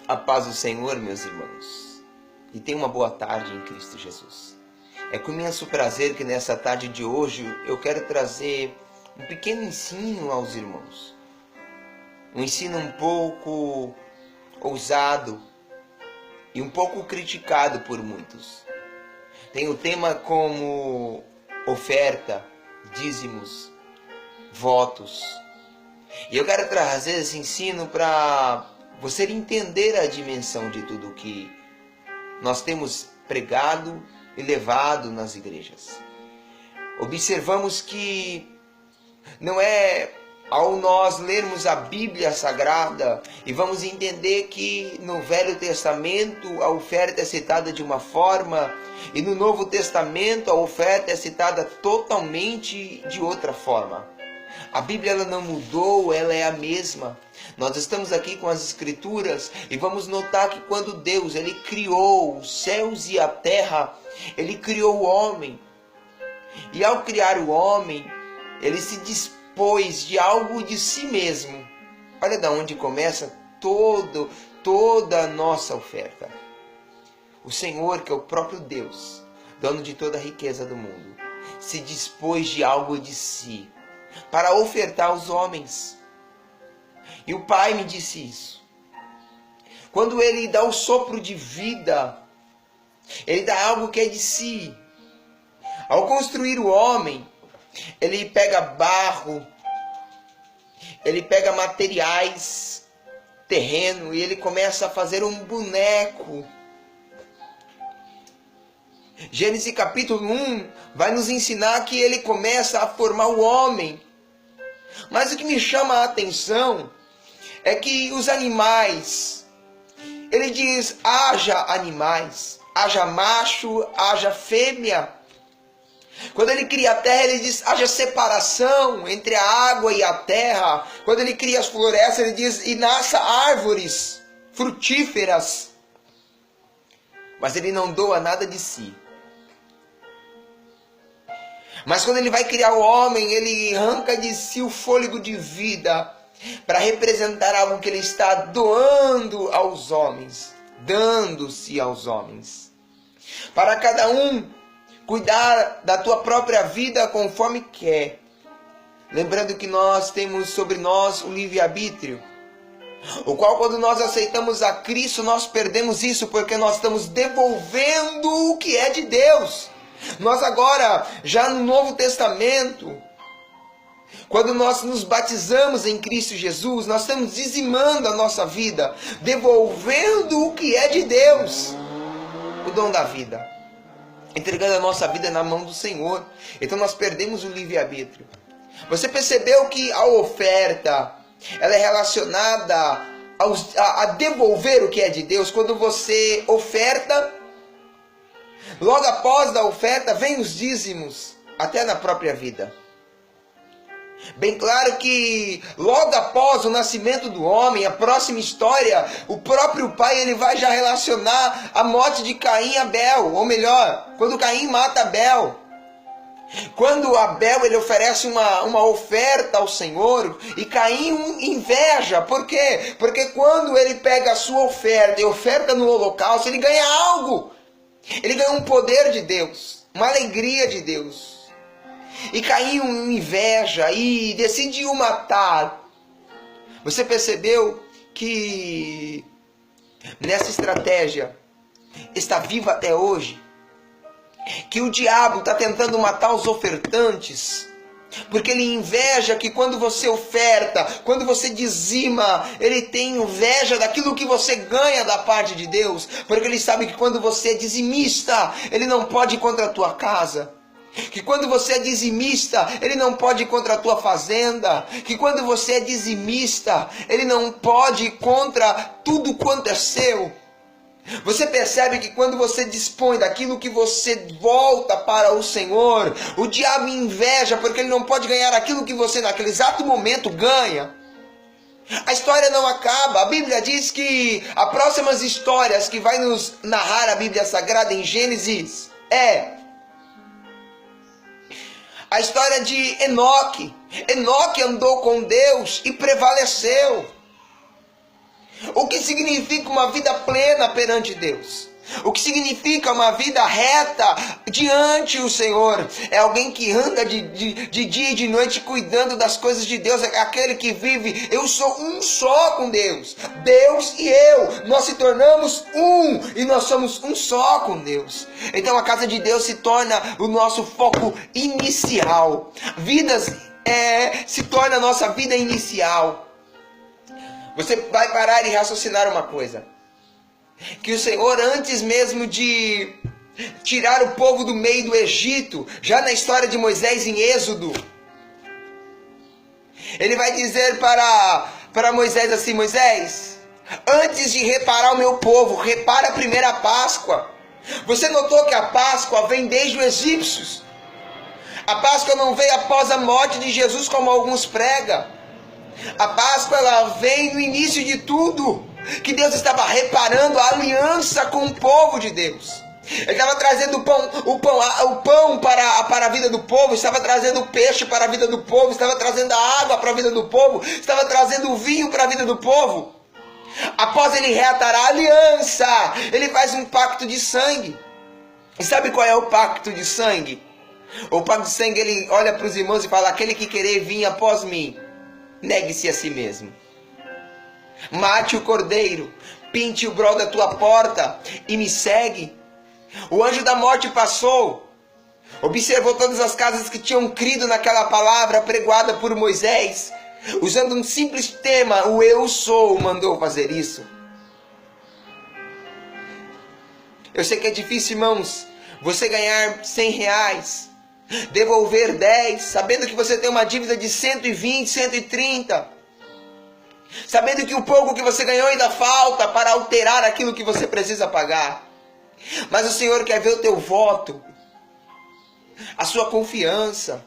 A paz do Senhor, meus irmãos, e tenha uma boa tarde em Cristo Jesus. É com imenso prazer que nessa tarde de hoje eu quero trazer um pequeno ensino aos irmãos. Um ensino um pouco ousado e um pouco criticado por muitos. Tem o tema como oferta, dízimos, votos. E eu quero trazer esse ensino para você entender a dimensão de tudo que nós temos pregado e levado nas igrejas. Observamos que não é ao nós lermos a Bíblia Sagrada e vamos entender que no Velho Testamento a oferta é citada de uma forma e no Novo Testamento a oferta é citada totalmente de outra forma. A Bíblia ela não mudou, ela é a mesma. Nós estamos aqui com as Escrituras e vamos notar que quando Deus ele criou os céus e a terra, ele criou o homem. E ao criar o homem, ele se dispôs de algo de si mesmo. Olha de onde começa toda a nossa oferta. O Senhor, que é o próprio Deus, dono de toda a riqueza do mundo, se dispôs de algo de si para ofertar aos homens. E o Pai me disse isso. Quando Ele dá o sopro de vida, Ele dá algo que é de si. Ao construir o homem, Ele pega barro, Ele pega materiais, terreno, e Ele começa a fazer um boneco. Gênesis capítulo 1 vai nos ensinar que Ele começa a formar o homem. Mas o que me chama a atenção é que os animais, ele diz, haja animais, haja macho, haja fêmea. Quando ele cria a terra, ele diz, haja separação entre a água e a terra. Quando ele cria as florestas, ele diz, e nasça árvores frutíferas. Mas ele não doa nada de si. Mas quando ele vai criar o homem, ele arranca de si o fôlego de vida para representar algo que ele está doando aos homens, dando-se aos homens. Para cada um cuidar da tua própria vida conforme quer. Lembrando que nós temos sobre nós o livre-arbítrio, o qual quando nós aceitamos a Cristo, nós perdemos isso porque nós estamos devolvendo o que é de Deus. Nós agora, já no Novo Testamento, quando nós nos batizamos em Cristo Jesus, nós estamos dizimando a nossa vida, devolvendo o que é de Deus, o dom da vida, entregando a nossa vida na mão do Senhor. Então nós perdemos o livre-arbítrio. Você percebeu que a oferta, ela é relacionada a devolver o que é de Deus? Quando você oferta, logo após a oferta, vem os dízimos, até na própria vida. Bem claro que logo após o nascimento do homem, a próxima história, o próprio pai ele vai já relacionar a morte de Caim e Abel. Ou melhor, quando Caim mata Abel. Quando Abel ele oferece uma oferta ao Senhor e Caim inveja. Por quê? Porque quando ele pega a sua oferta e oferta no holocausto, ele ganha algo. Ele ganha um poder de Deus, uma alegria de Deus. E Caim inveja e decide o matar. Você percebeu que nessa estratégia está viva até hoje? Que o diabo está tentando matar os ofertantes, porque ele inveja que quando você oferta, quando você dizima, ele tem inveja daquilo que você ganha da parte de Deus, porque ele sabe que quando você é dizimista, ele não pode ir contra a tua casa. Que quando você é dizimista, ele não pode ir contra a tua fazenda. Que quando você é dizimista, ele não pode ir contra tudo quanto é seu. Você percebe que quando você dispõe daquilo que você volta para o Senhor, o diabo inveja porque ele não pode ganhar aquilo que você naquele exato momento ganha. A história não acaba. A Bíblia diz que as próximas histórias que vai nos narrar a Bíblia Sagrada em Gênesis é a história de Enoque. Enoque andou com Deus e prevaleceu. O que significa uma vida plena perante Deus? O que significa uma vida reta diante do Senhor? É alguém que anda de dia e de noite cuidando das coisas de Deus. É aquele que vive, eu sou um só com Deus. Deus e eu, nós se tornamos um e nós somos um só com Deus. Então a casa de Deus se torna o nosso foco inicial. Se torna a nossa vida inicial. Você vai parar e raciocinar uma coisa. Que o Senhor, antes mesmo de tirar o povo do meio do Egito, já na história de Moisés em Êxodo, ele vai dizer para Moisés assim: Moisés, antes de reparar o meu povo, repara a primeira Páscoa. Você notou que a Páscoa vem desde os egípcios. A Páscoa não veio após a morte de Jesus, como alguns pregam. A Páscoa, ela vem no início de tudo. Que Deus estava reparando a aliança com o povo de Deus. Ele estava trazendo o pão para a vida do povo, estava trazendo o peixe para a vida do povo, estava trazendo a água para a vida do povo, estava trazendo o vinho para a vida do povo. Após ele reatar a aliança, ele faz um pacto de sangue. E sabe qual é o pacto de sangue? O pacto de sangue, ele olha para os irmãos e fala: aquele que querer vir após mim, negue-se a si mesmo. Mate o cordeiro, pinte o brol da tua porta e me segue. O anjo da morte passou, observou todas as casas que tinham crido naquela palavra pregoada por Moisés, usando um simples tema, o eu sou, mandou fazer isso. Eu sei que é difícil, irmãos, você ganhar R$100, devolver 10, sabendo que você tem uma dívida de 120, 130, sabendo que o pouco que você ganhou ainda falta para alterar aquilo que você precisa pagar. Mas o Senhor quer ver o teu voto, a sua confiança.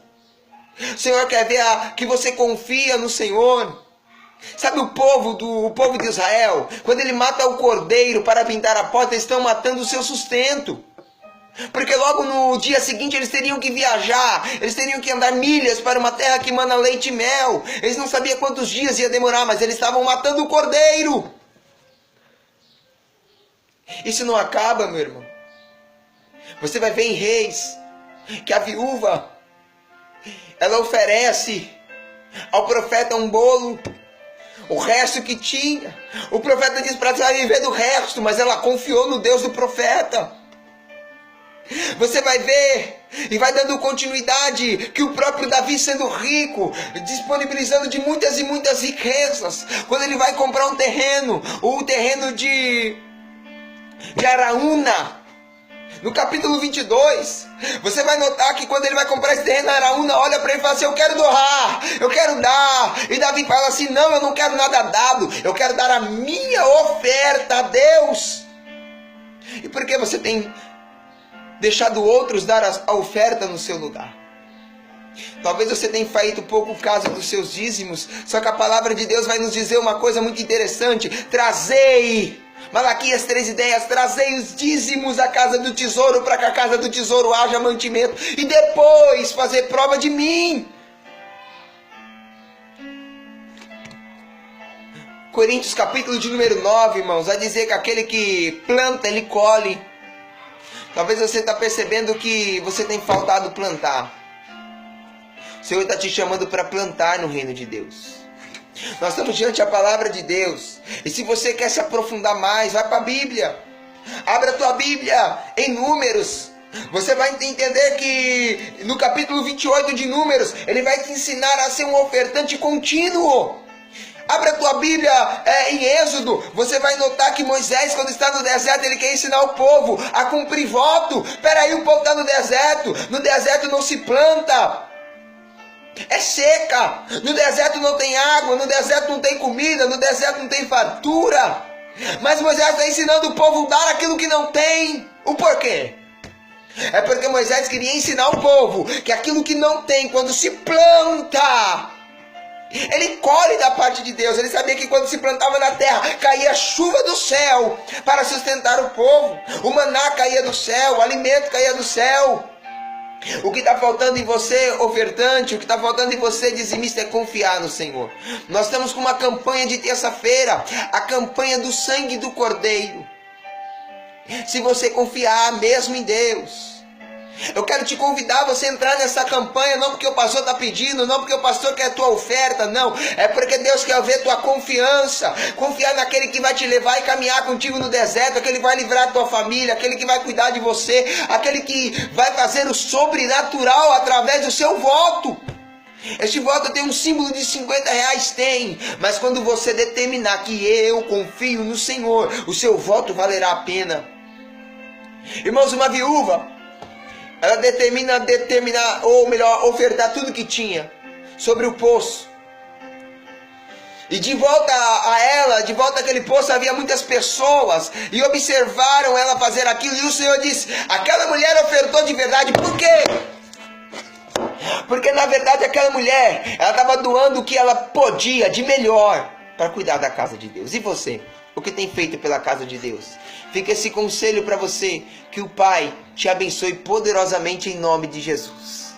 O Senhor quer ver que você confia no Senhor. Sabe o povo de Israel, quando ele mata o cordeiro para pintar a porta, eles estão matando o seu sustento. Porque logo no dia seguinte eles teriam que viajar, eles teriam que andar milhas para uma terra que mana leite e mel. Eles não sabiam quantos dias ia demorar, mas eles estavam matando o cordeiro. Isso não acaba, meu irmão. Você vai ver em Reis que a viúva, ela oferece ao profeta um bolo, o resto que tinha. O profeta diz para ela viver do resto, mas ela confiou no Deus do profeta. Você vai ver e vai dando continuidade que o próprio Davi, sendo rico, disponibilizando de muitas e muitas riquezas, quando ele vai comprar um terreno, o terreno de Araúna, no capítulo 22, você vai notar que quando ele vai comprar esse terreno, Araúna olha para ele e fala assim: eu quero doar, eu quero dar. E Davi fala assim: não, eu não quero nada dado, eu quero dar a minha oferta a Deus. E por que você tem deixado outros dar a oferta no seu lugar? Talvez você tenha feito pouco caso dos seus dízimos, só que a palavra de Deus vai nos dizer uma coisa muito interessante: trazei, Malaquias 3:10, trazei os dízimos à casa do tesouro, para que a casa do tesouro haja mantimento, e depois fazer prova de mim. Coríntios capítulo de número 9, irmãos, vai dizer que aquele que planta, ele colhe. Talvez você está percebendo que você tem faltado plantar. O Senhor está te chamando para plantar no reino de Deus. Nós estamos diante da palavra de Deus. E se você quer se aprofundar mais, vai para a Bíblia. Abra a tua Bíblia em Números. Você vai entender que no capítulo 28 de Números, ele vai te ensinar a ser um ofertante contínuo. Abra a tua Bíblia em Êxodo. Você vai notar que Moisés, quando está no deserto, ele quer ensinar o povo a cumprir voto. Peraí, o povo está no deserto. No deserto não se planta, é seca. No deserto não tem água, no deserto não tem comida, no deserto não tem fartura. Mas Moisés está ensinando o povo a dar aquilo que não tem. O porquê? É porque Moisés queria ensinar o povo que aquilo que não tem, quando se planta, ele colhe da parte de Deus. Ele sabia que quando se plantava na terra, caía chuva do céu para sustentar o povo. O maná caía do céu, o alimento caía do céu. O que está faltando em você, ofertante, o que está faltando em você, dizimista, é confiar no Senhor. Nós estamos com uma campanha de terça-feira, a campanha do sangue do Cordeiro. Se você confiar mesmo em Deus, eu quero te convidar a você entrar nessa campanha, não porque o pastor está pedindo, não porque o pastor quer a tua oferta, não. É porque Deus quer ver tua confiança. Confiar naquele que vai te levar e caminhar contigo no deserto, aquele que vai livrar a tua família, aquele que vai cuidar de você, aquele que vai fazer o sobrenatural através do seu voto. Este voto tem um símbolo de 50 reais? Tem. Mas quando você determinar que eu confio no Senhor, o seu voto valerá a pena. Irmãos, uma viúva, ela determinar, ou melhor, ofertar tudo que tinha sobre o poço. E de volta a ela, de volta àquele poço, havia muitas pessoas e observaram ela fazer aquilo. E o Senhor disse: aquela mulher ofertou de verdade. Por quê? Porque na verdade aquela mulher, ela estava doando o que ela podia de melhor para cuidar da casa de Deus. E você? O que tem feito pela casa de Deus? Fica esse conselho para você, que o Pai te abençoe poderosamente em nome de Jesus.